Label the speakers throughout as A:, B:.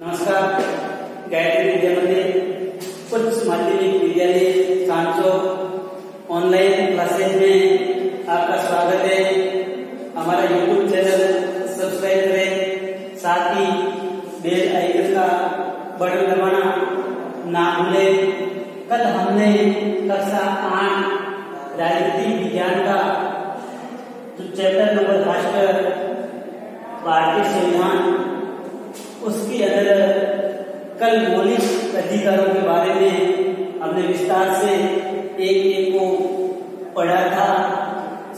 A: नमस्कार। गायत्री विद्या मंदिर उच्च माध्यमिक विद्यालय सांचो ऑनलाइन क्लासेज में आपका स्वागत है। हमारा यूट्यूब चैनल सब्सक्राइब करें, साथ ही बेल आइकन का बटन दबाना ना भूलें। कल हमने कक्षा 8 राजनीतिक विज्ञान का जो चैप्टर नंबर 5 भारतीय संविधान उसके अंदर कल मौलिक अधिकारों के बारे में हमने विस्तार से एक को पढ़ा था।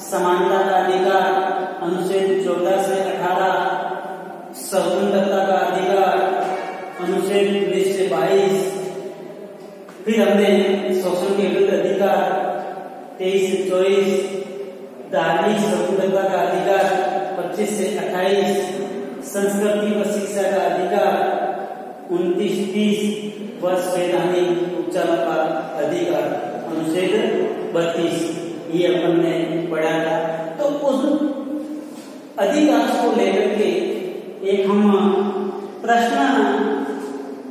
A: समानता का अधिकार अनुच्छेद 14 से 18, स्वतंत्रता का अधिकार अनुच्छेद 19 से 22, फिर हमने शोषण के विरुद्ध अधिकार 23 से 24, धार्मिक स्वतंत्रता का अधिकार 25 से 28, संस्कृति व शिक्षा का अधिकार 29-30 व संवैधानिक उपचारों का अधिकार अनुच्छेद 32, ये अपन ने पढ़ा था। तो उस अधिकार को लेकर के एक हम प्रश्न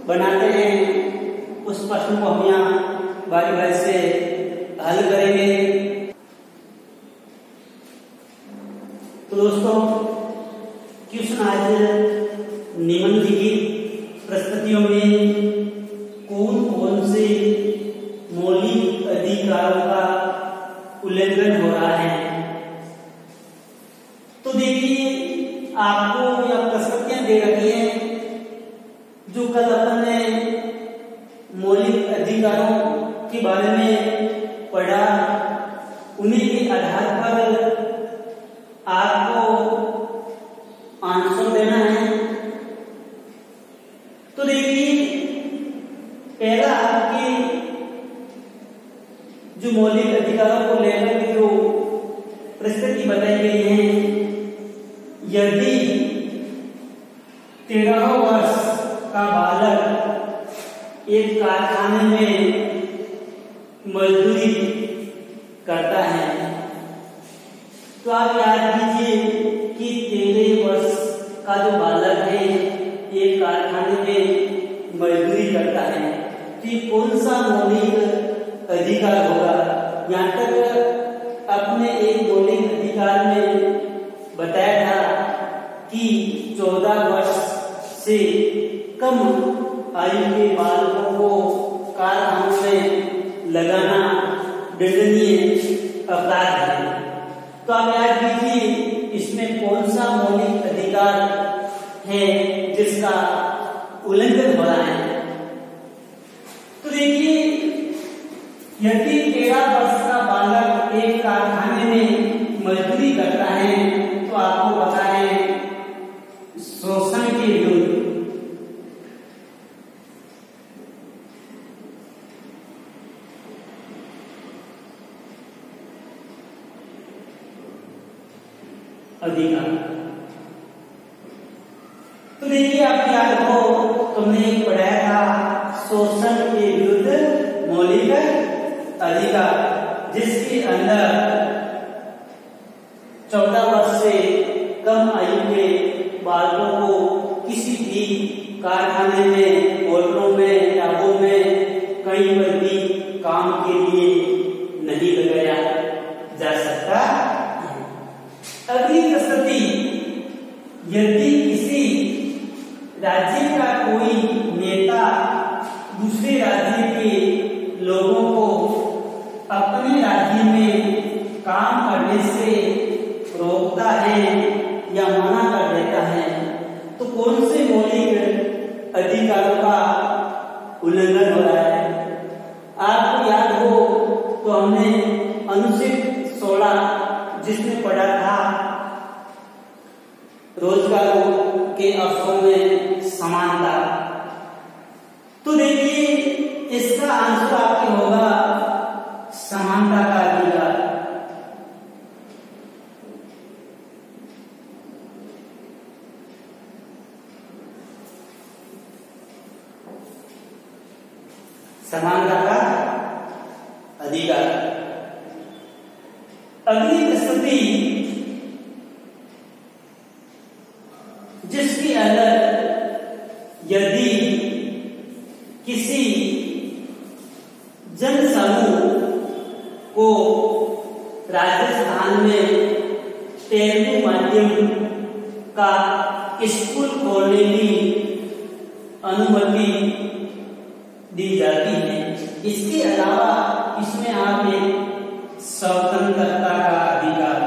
A: बनाते हैं। उस प्रश्न को हम यहाँ बारी बारी से हल करेंगे। तो दोस्तों, क्वेश्चन आज निम्नलिखित परिस्थितियों में कौन कौन से मौलिक अधिकारों का उल्लंघन हो रहा है। तो देखिए, आपको यह परिस्थितियां दे रखी है जो कल अपन ने मौलिक अधिकारों के बारे में पढ़ा, उन्हीं के आधार पर आपको आंसर देना है। तो देखिए, पहला आपकी जो मौलिक अधिकारों को लेकर के जो परिस्थिति बताई गई है, यदि 13 वर्ष का बालक एक कारखाने में मजदूरी करता है, तो आप याद कीजिए कि 13 वर्ष का जो बालक है एक कारखाने में मजदूरी करता है, तो ये कौन सा मौलिक अधिकार होगा। यहाँ तक अपने एक मौलिक अधिकार में बताया था कि 14 वर्ष से कम आयु के बालकों को कारखानों में लगाना दंडनीय अपराध है। तो आप याद कीजिए, इसमें कौन सा मौलिक अधिकार है जिसका उल्लंघन हो रहा है। तो देखिए, यदि 13 वर्ष का बालक एक कारखाने में मजदूरी करता है, तो आपको पता है शोषण के विरुद्ध अधिकार। तो देखिए, आप याद हो, तुमने पढ़ाया था शोषण के विरुद्ध मौलिक अधिकार, जिसके अंदर 14 वर्ष से कम आयु के बालकों को किसी भी कारखाने में, होटलों में, ढाबों में कहीं पर भी काम के लिए नहीं लगाया जा सकता। अगली परिस्थिति, यदि किसी राज्य का कोई नेता दूसरे राज्य के लोगों को अपने राज्य में काम करने से रोकता है या मना कर देता है, तो कौन से मौलिक अधिकारों का उल्लंघन हो रहा है। आपको याद हो तो हमने अनुच्छेद 16 जिसमें पढ़ा था रोजगारों के अवसरों में समानता। तो देखिए, इसका आंसर आपके होगा समानता का अधिकार। समानता का अधिकार। अगली स्थिति, जिसके अंदर यदि यदि किसी जन समूह को राजस्थान में तेलुगु माध्यम का स्कूल खोलने की अनुमति दी जाती है। इसके अलावा इसमें आप एक स्वतंत्रता का अधिकार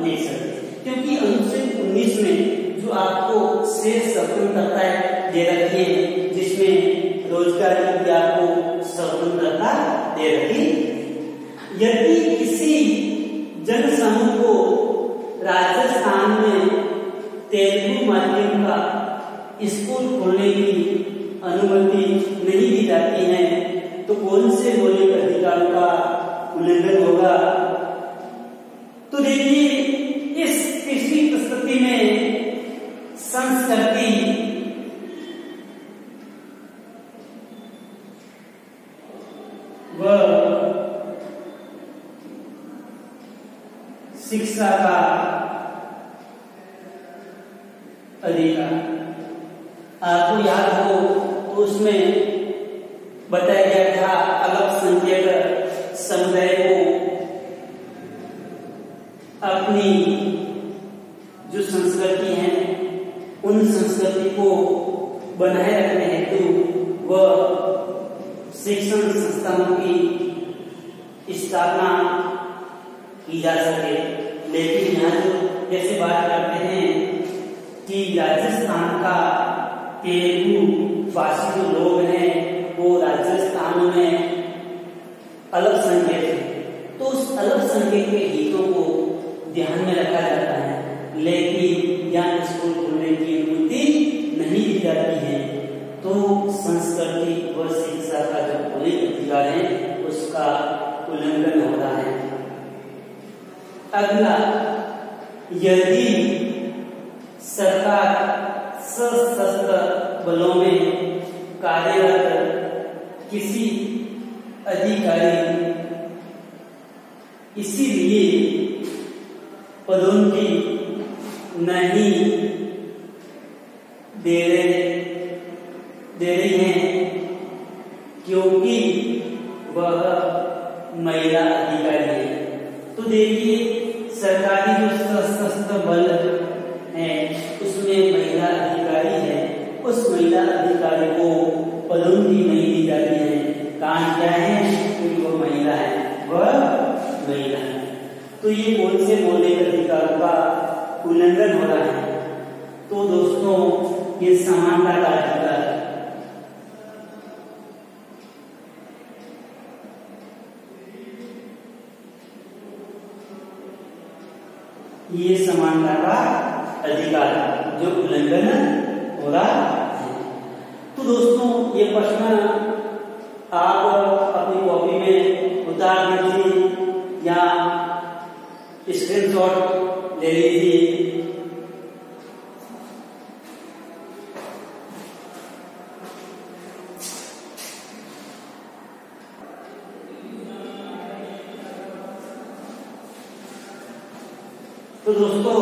A: ले सकते, क्योंकि अनुच्छेद 19 में जो आपको शेष स्वतंत्रता दे रखी है, जिसमें रोजगार की आपको स्वतंत्रता दे रखी। यदि किसी जन समूह को राजस्थान में तेलुगु माध्यम का स्कूल खोलने की अनुमति नहीं दी जाती है, तो कौन से मौलिक अधिकारों का उल्लंघन होगा? तो देखिए, इस स्थिति में संस्कृति व शिक्षा का अधिकार, आपको याद हो तो उसमें बताया गया था अल्पसंख्यक समुदाय को अपनी जो संस्कृति है उन संस्कृति को बनाए रखने हेतु व शिक्षण संस्थानों की स्थापना की जा सके। लेकिन यहाँ जो जैसे बात करते हैं कि राजस्थान का तेलुगु भाषी जो लोग हैं वो राजस्थान में अल्पसंख्यक है, तो उस अल्पसंख्यक के हितों को ध्यान में रखा जाता है, लेकिन यहाँ स्कूल खोलने की अनुमति नहीं दी जाती है। तो संस्कृति व शिक्षा का जो मौलिक अधिकार है उसका उल्लंघन हो रहा है। अगला, यदि सरकार सशस्त्र बलों में कार्यरत किसी अधिकारी इसीलिए पदोन्नति नहीं दे रही है क्योंकि वह महिला अधिकारी है। तो देखिए, सरकारी जो सशस्त्र बल है उसमें महिला अधिकारी है, उस महिला अधिकारी को पदोन्नति नहीं दी जाती है। कारण क्या है? क्योंकि वह महिला है, वह महिला है। तो ये कौन से मौलिक अधिकारों का उल्लंघन हो रहा है? तो दोस्तों, ये समानता का अधिकार, ये समानता का अधिकार जो उल्लंघन हो रहा है। तो दोस्तों, ये प्रश्न आप अपनी कॉपी में उतार दीजिए या स्क्रीनशॉट ले लीजिए। तो दोस्तों,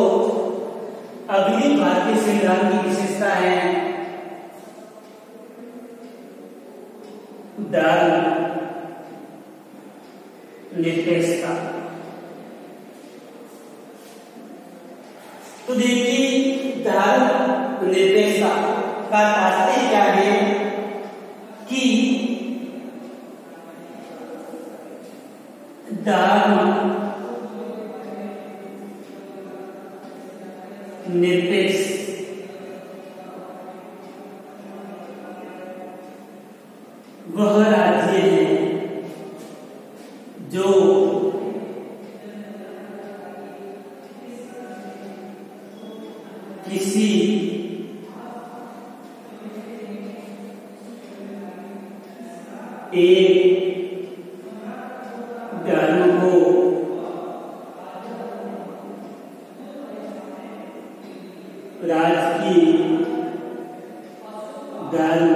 A: अगली भारतीय संविधान की विशेषता है धर्म निरपेक्षता। तो देखिए, धर्म निरपेक्षता का तात्पर्य क्या है कि धर्म निरपेक्ष वह राज्य है जो किसी एक धर्म को राजकीय धर्म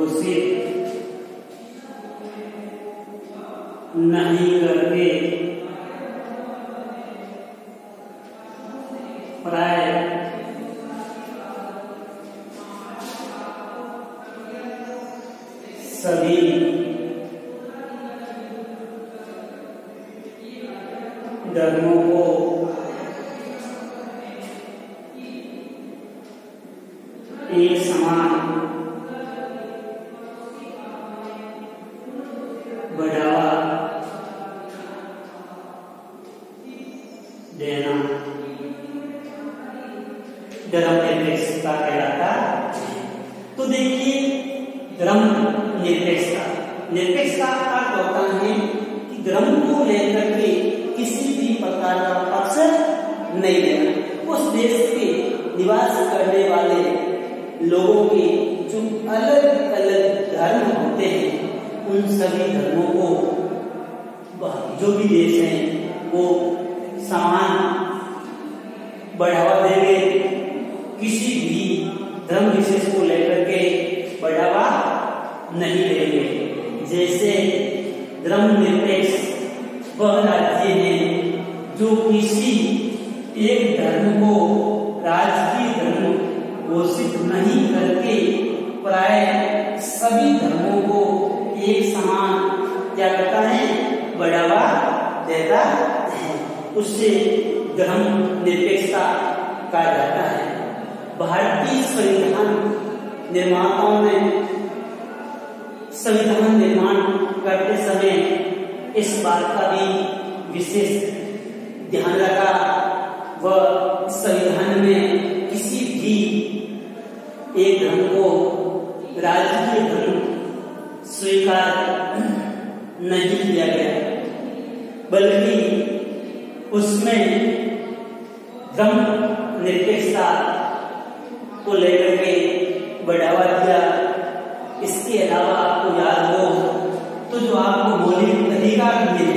A: घोषित नहीं करके प्राय सभी धर्मों को एक समान बढ़ावा देना धर्मनिरपेक्षता कहलाता है। तो देखिए, निरपेक्षता का अर्थ होता है कि धर्म को लेकर के किसी भी प्रकार का पक्ष नहीं लेना। उस देश के निवास करने वाले लोगों के जो अलग अलग धर्म होते हैं, उन सभी धर्मों को जो भी देश हैं वो समान बढ़ावा देंगे। किसी भी धर्म विशेष को लेकर के बढ़ावा नहीं देंगे। जैसे धर्मनिरपेक्ष वह राज्य है जो किसी एक धर्म को राजकीय धर्म घोषित नहीं करके प्राय सभी धर्मों को एक समान क्या करता है, बढ़ावा देता है। उससे धर्मनिरपेक्षता कहा जाता है। भारतीय संविधान निर्माताओं ने संविधान निर्माण करते समय इस बात का भी विशेष ध्यान रखा, वह संविधान में किसी भी एक धर्म को राजकीय धर्म स्वीकार नहीं किया गया, बल्कि उसमें धर्मनिरपेक्षता को लेकर के बढ़ावा दिया। इसके अलावा आपको याद हो तो जो आपको मौलिक अधिकार मिले,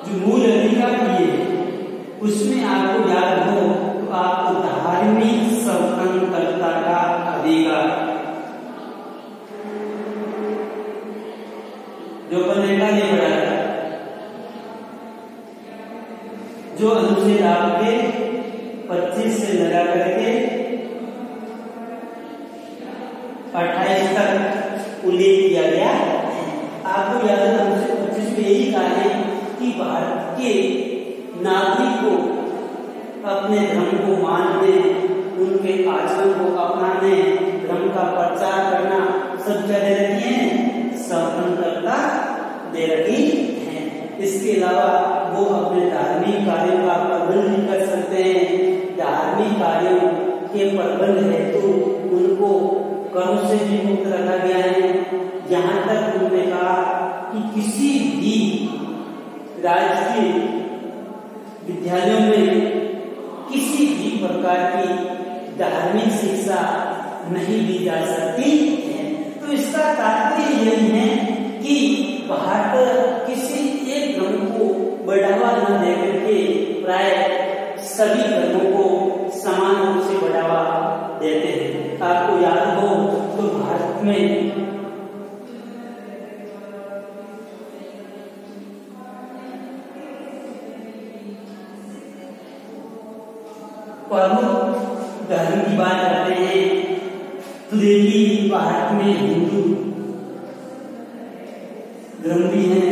A: जो मूल अधिकार मिले, उसमें आपको याद हो तो आपको धार्मिक स्वतंत्रता का अधिकार, जो पढ़ेगा नहीं पढ़ाएगा, जो अनुच्छेद आपके 25 से लगा करके 28 तक उल्लेख किया गया। आपको याद है अनुच्छेद 25 में यही कहा है कि भारत के नागरिक को अपने धर्म को मानने, उनके आचरण को अपनाने, धर्म का प्रचार करना सब क्या दे रखी है, स्वतंत्रता दे रखी है। इसके अलावा वो अपने धार्मिक कार्यों का प्रबंध भी कर सकते हैं। धार्मिक कार्यों के प्रबंध हेतु उनको करों से भी मुक्त रखा गया है। यहाँ तक उन्होंने कहा कि किसी भी राजकीय विद्यालयों में किसी भी प्रकार की धार्मिक शिक्षा नहीं दी जा सकती है। तो इसका तात्पर्य यही है कि भारत किसी एक धर्म को बढ़ावा न देकर के प्राय सभी धर्मों को समान रूप से बढ़ावा देते हैं। आपको याद हो तो भारत में प्रमुख धर्म की बात करते हैं तो देखिए, भारत में हिंदू धर्म भी है,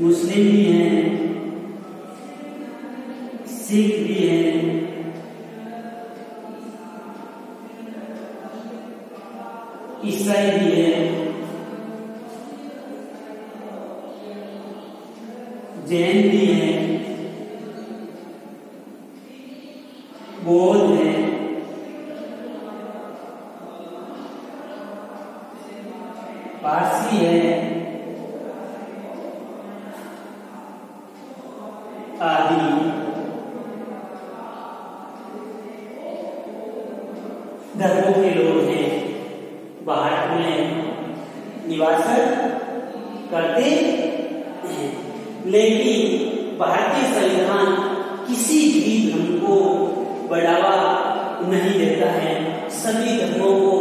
A: मुस्लिम भी हैं, सिख भी हैं, ईसाई भी है, जैन भी हैं, बौद्ध हैं, पारसी है आदि। धर्मों के लोग हैं, भारत में निवास करते हैं। लेकिन भारतीय संविधान किसी भी धर्म को सभी धर्मों को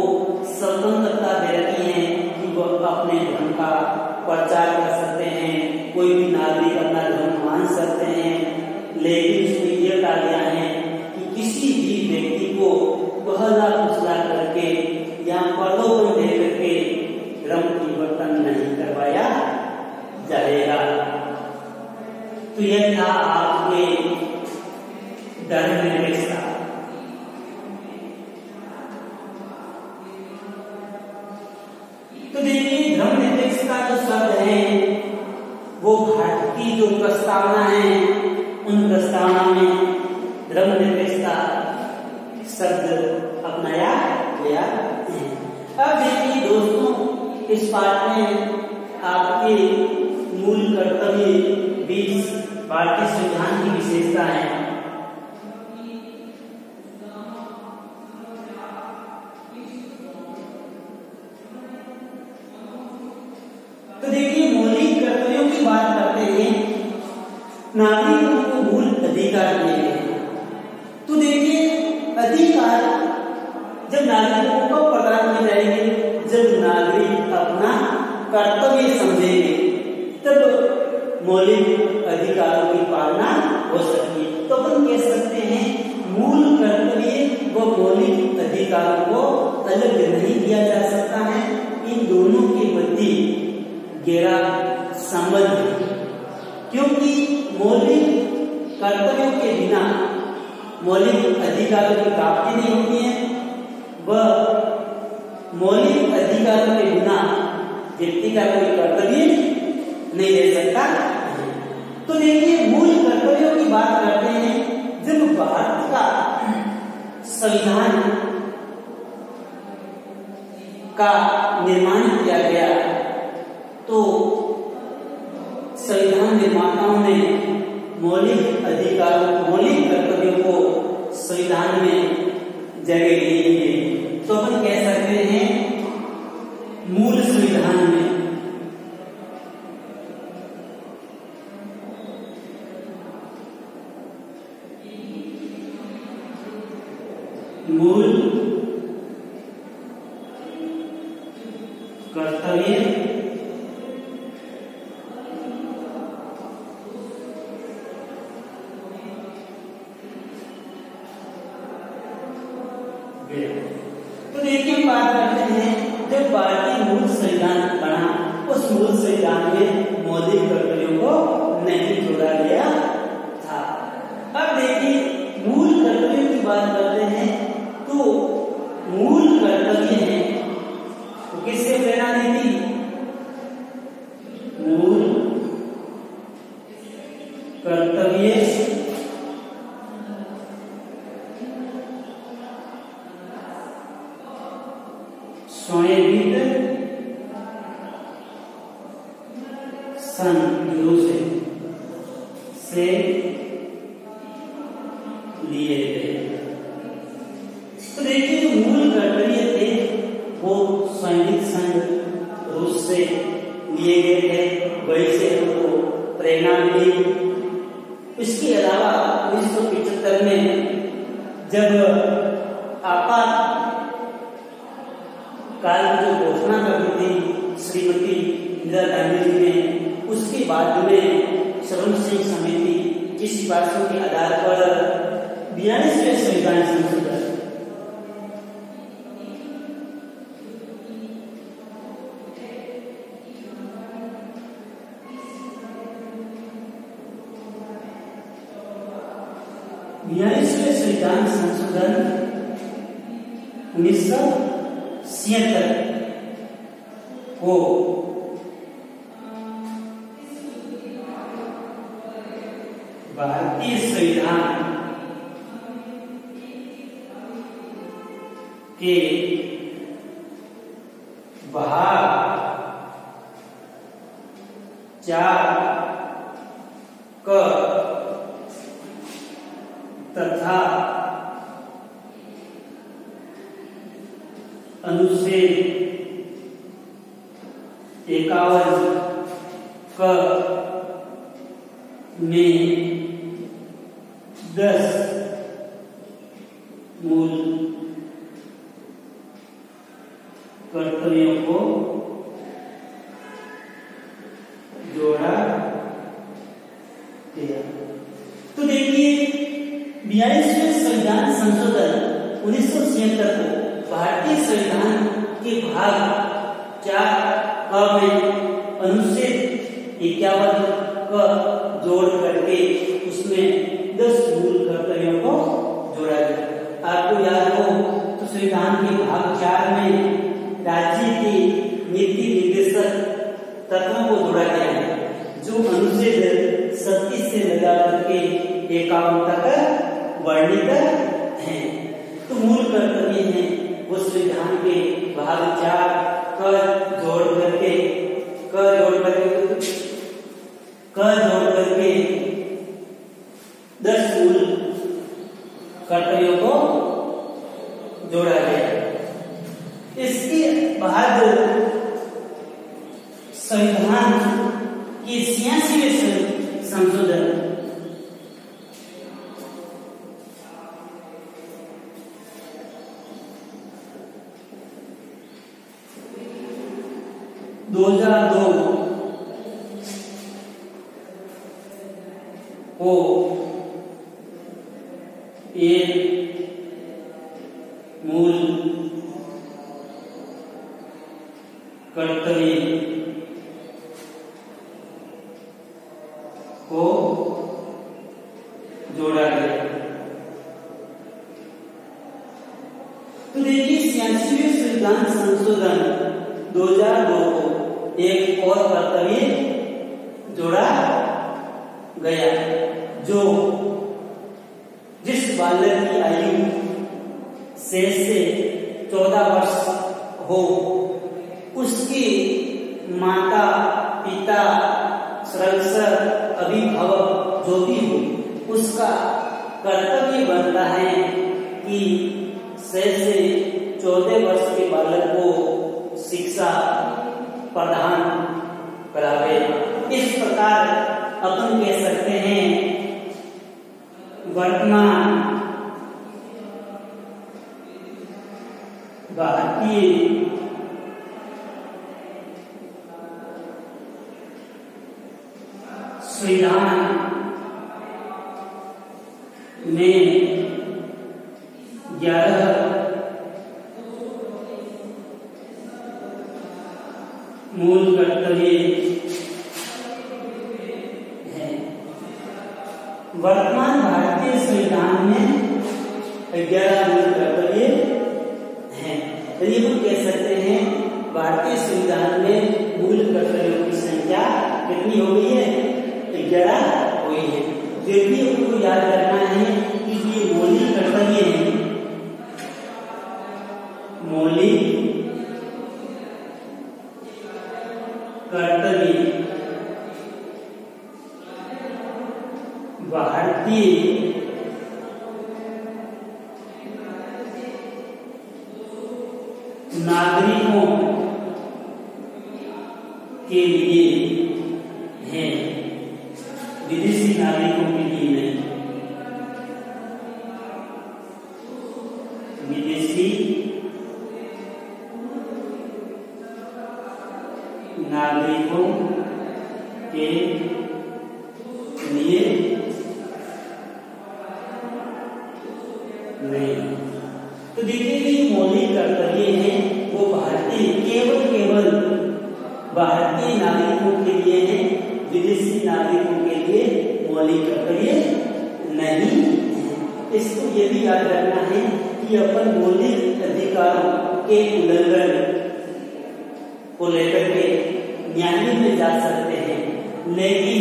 A: स्वतंत्रता दे रखी है कि वह अपने धर्म का प्रचार कर सकते हैं, कोई भी नागरिक अपना धर्म मान सकते हैं, लेकिन इसमें यह कहा गया है कि किसी भी व्यक्ति को बहला फुसला करके या प्रलोभन दे करके धर्म परिवर्तन नहीं करवाया जाएगा। तो यह था आपके धर्मनिरपेक्षता। तो देखिए धर्मनिरपेक्षता जो शब्द है वो भारत की जो प्रस्तावना है उन प्रस्तावना में धर्मनिरपेक्षता शब्द अपनाया गया है। अब देखिए दोस्तों, इस पाठ में आपके मूल कर्तव्य 20 भारतीय संविधान की विशेषता है। तो देखिए मौलिक कर्तव्यों की बात करते हैं, नागरिकों को मूल अधिकार दिए गए। तो देखिए अधिकार जब नागरिकों को प्रदान किए जाएंगे, जब नागरिक अपना कर्तव्य समझेंगे तब मौलिक अधिकारों की पालना हो सकती है। तो अपन कह सकते हैं मूल कर्तव्य व मौलिक अधिकारों को अलग नहीं किया जा सकता है, इन दोनों के मध्य गहरा संबंध है, क्योंकि मौलिक कर्तव्यों के बिना मौलिक अधिकारों की प्राप्ति नहीं होती है व मौलिक अधिकारों के बिना व्यक्ति का कोई कर्तव्य नहीं ले सकता। तो देखिए मूल कर्तव्यों की बात करते हैं, जब भारत का संविधान का निर्माण किया गया तो संविधान निर्माताओं ने मौलिक अधिकारों मौलिक कर्तव्यों को संविधान में जगह दी है। तो अपन कह सकते हैं मूल संविधान में मूल कर्तव्य तो देखिए हम बात करते हैं जब भारतीय मूल संविधान बना उस मूल संविधान में मौलिक कर्तव्यों को नहीं जोड़ा गया था। अब देखिए मूल कर्तव्यों की बात करते हैं तो मूल कर्तव्य है तो किससे प्रेरणा दी थी? मूल कर्तव्य स्वयं संघों से लिए गए। तो देखिए जो मूल कर्तव्य थे वो स्वयं संघ रूस से लिए गए थे, वही से उनको प्रेरणा मिली। इसके अलावा 1975 में जब आपात काल की जो घोषणा कर दी थी श्रीमती इंदिरा गांधी जी ने, उसके बाद में श्रम सिंह समिति की सिफारिशों के आधार पर 42वें संविधान संशोधन 42वें संविधान संशोधन 1976 को भारतीय संविधान के भाग 4 क तथा अनुच्छेद 51 क में 10 मूल कर्तव्यों को जोड़ा गया। तो देखिए 42वें संविधान संशोधन 1976 को भारतीय संविधान के भाग 4 में अनुच्छेद 51 का जोड़ करके उसमें 10 मूल कर्तव्यों को जोड़ा गया। आपको याद हो तो संविधान के भाग 4 में राज्य की नीति निर्देशक तत्वों को जोड़ा गया है, जो अनुच्छेद 37 से लगा करके 51 तक वर्णित है। तो मूल कर्तव्य है वो संविधान के भाग 4 का जोड़ करके 10 मूल कर्तव्यों को जोड़ा गया। इसके बाद संविधान के 86वें संशोधन 2002 को एक मूल कर्तव्य को जोड़ा गया। तो देखिए 86वें संविधान संशोधन 2002 को एक और कर्तव्य जोड़ा गया, जो जिस बालक की आयु 6 से 14 वर्ष हो उसकी माता पिता संरक्षक अभिभावक जो भी हो उसका कर्तव्य बनता है कि 6 से 14 वर्ष के बालक को शिक्षा प्रदान करावे। इस प्रकार अपन कह सकते हैं वर्तमान भारतीय संविधान में 11 मूल कर्तव्य है। वर्तमान भारतीय संविधान में 11 मूल कर्तव्य हैं। यदि हम कह सकते हैं भारतीय संविधान में मूल कर्तव्यों की संख्या कितनी हो गई है? 11 हुई है। फिर भी हमको याद रखना है कि ये मौलिक कर्तव्य है। मौलिक कर्तव्य भारतीय नागरिकों के लिए है, विदेशी नागरिकों के लिए नहीं। विदेशी नागरिकों के लिए नहीं। तो देखिए ये मौलिक कर्तव्य है वो भारतीय केवल भारतीय नागरिकों के लिए है, विदेशी नागरिकों के लिए मौलिक कर्तव्य नहीं है। इसको ये भी याद रखना है कि अपन मौलिक अधिकारों के उल्लंघन को लेकर के न्यायालय में जा सकते हैं, लेकिन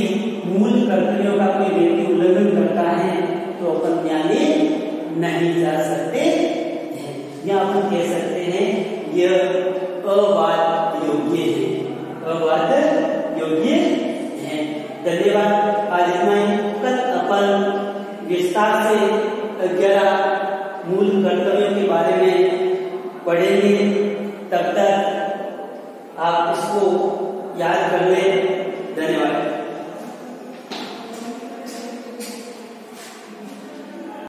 A: मूल कर्तव्यों का कोई व्यक्ति उल्लंघन करता है तो अपन न्यायालय नहीं जा सकते हैं। या अपन कह सकते हैं यह अवाद योग्य है, अवाद योग्य है। धन्यवाद। आज इतना ही। कल अपन विस्तार से 11 मूल कर्तव्यों के बारे में पढ़ेंगे। तब तक आप इसको याद कर लें। धन्यवाद।